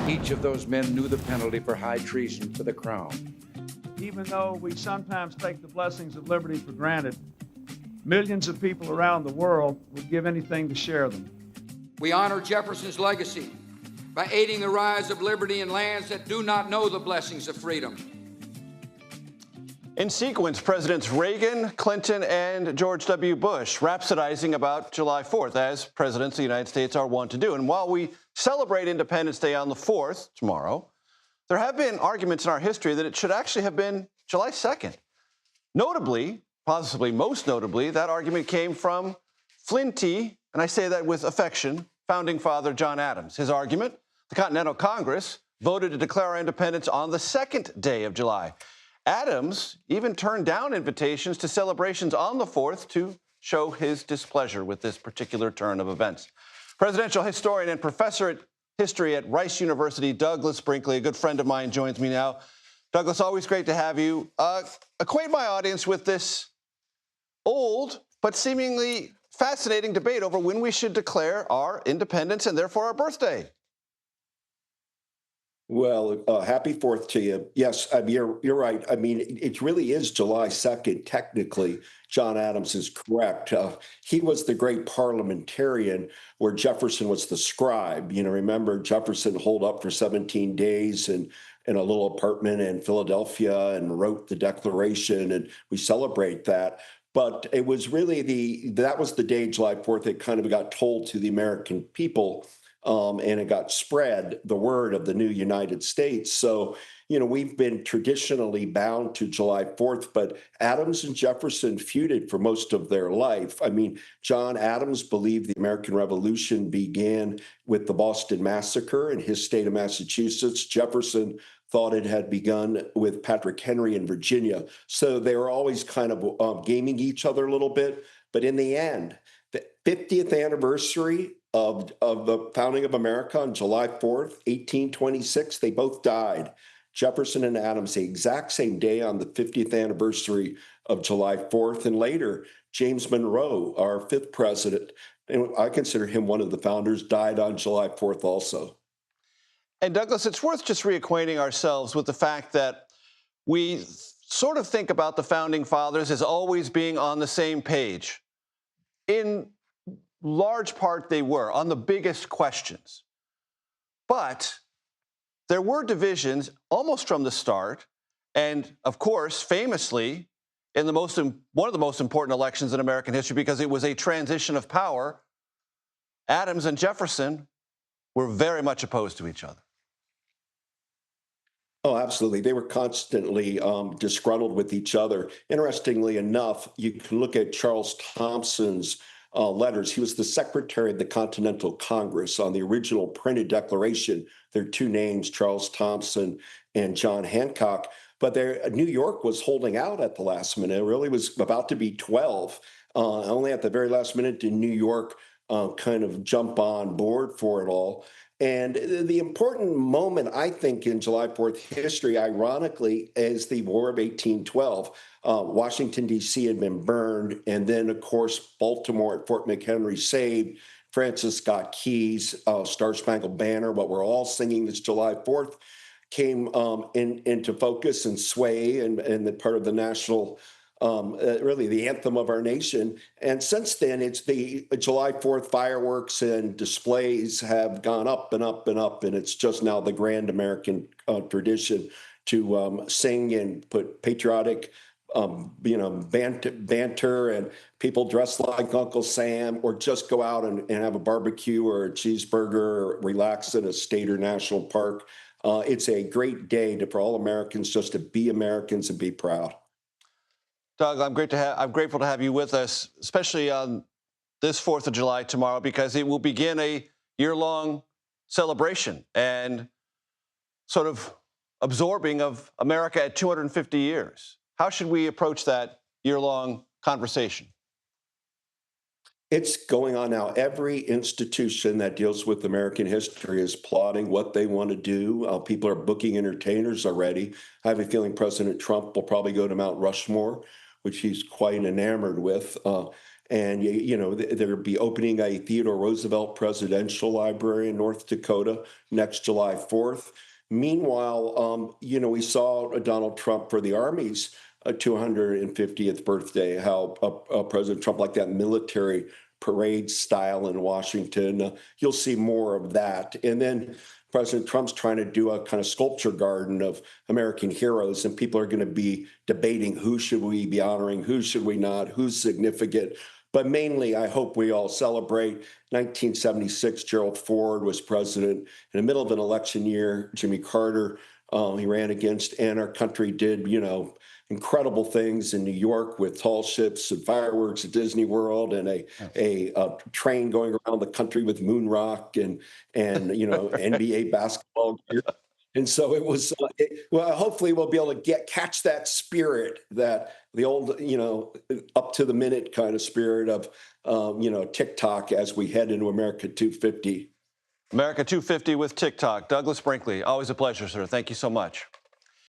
Each of those men knew the penalty for high treason to the crown. Even though we sometimes take the blessings of liberty for granted, millions of people around the world would give anything to share them. We honor Jefferson's legacy by aiding the rise of liberty in lands that do not know the blessings of freedom. In sequence, Presidents Reagan, Clinton, and George W. Bush rhapsodizing about July 4th, as presidents of the United States are wont to do. And while we celebrate Independence Day on the 4th, tomorrow, there have been arguments in our history that it should actually have been July 2nd. Notably, possibly most notably, that argument came from Flinty, and I say that with affection, founding father John Adams. His argument, the Continental Congress voted to declare our independence on the 2nd day of July. Adams even turned down invitations to celebrations on the 4th to show his displeasure with this particular turn of events. Presidential historian and professor at history at Rice University, Douglas Brinkley, a good friend of mine, joins me now. Douglas, always great to have you. Acquaint my audience with this old but seemingly fascinating debate over when we should declare our independence and therefore our birthday. Well, happy 4th to you. Yes, I mean, you're right. I mean, it really is July 2nd. Technically, John Adams is correct. He was the great parliamentarian where Jefferson was the scribe. You know, remember Jefferson holed up for 17 days in a little apartment in Philadelphia and wrote the Declaration, and we celebrate that. But it was really that was the day, July 4th, it kind of got told to the American people. And it got spread, the word of the new United States. So, you know, we've been traditionally bound to July 4th, but Adams and Jefferson feuded for most of their life. I mean, John Adams believed the American Revolution began with the Boston Massacre in his state of Massachusetts. Jefferson thought it had begun with Patrick Henry in Virginia. So they were always kind of gaming each other a little bit. But in the end, the 50th anniversary of the founding of America on July 4th, 1826, they both died. Jefferson and Adams, the exact same day on the 50th anniversary of July 4th. And later, James Monroe, our 5th president, and I consider him one of the founders, died on July 4th also. And Douglas, it's worth just reacquainting ourselves with the fact that we sort of think about the founding fathers as always being on the same page. In large part, they were on the biggest questions. But there were divisions almost from the start. And of course, famously, in one of the most important elections in American history, because it was a transition of power, Adams and Jefferson were very much opposed to each other. Oh, absolutely. They were constantly disgruntled with each other. Interestingly enough, you can look at Charles Thompson's letters. He was the secretary of the Continental Congress. On the original printed declaration, there are two names, Charles Thompson and John Hancock. But New York was holding out at the last minute. It really was about to be 12. Only at the very last minute did New York kind of jump on board for it all. And the important moment, I think, in July 4th history, ironically, is the War of 1812. Washington, D.C. had been burned. And then, of course, Baltimore at Fort McHenry saved. Francis Scott Key's Star Spangled Banner, what we're all singing this July 4th, came into focus and sway and the part of the national really the anthem of our nation. And since then, it's the July 4th fireworks and displays have gone up and up and up. And it's just now the grand American tradition to sing and put patriotic, banter and people dressed like Uncle Sam, or just go out and have a barbecue or a cheeseburger or relax in a state or national park. It's a great day for all Americans just to be Americans and be proud. Doug, I'm grateful to have you with us, especially on this 4th of July tomorrow, because it will begin a year-long celebration and sort of absorbing of America at 250 years. How should we approach that year-long conversation? It's going on now. Every institution that deals with American history is plotting what they want to do. People are booking entertainers already. I have a feeling President Trump will probably go to Mount Rushmore, which he's quite enamored with. And, they'll be opening a Theodore Roosevelt Presidential Library in North Dakota next July 4th. Meanwhile, we saw Donald Trump for the Army's 250th birthday, how President Trump, like that military parade style in Washington. You'll see more of that. And then President Trump's trying to do a kind of sculpture garden of American heroes, and people are going to be debating who should we be honoring, who should we not, who's significant. But mainly, I hope we all celebrate 1976. Gerald Ford was president in the middle of an election year. Jimmy Carter, he ran against, and our country did, incredible things in New York with tall ships and fireworks at Disney World, and a train going around the country with moon rock and NBA basketball gear. And so it was. Well, hopefully we'll be able to catch that spirit, that the old, up to the minute kind of spirit of, TikTok as we head into America 250. America 250 with TikTok. Douglas Brinkley, always a pleasure, sir. Thank you so much.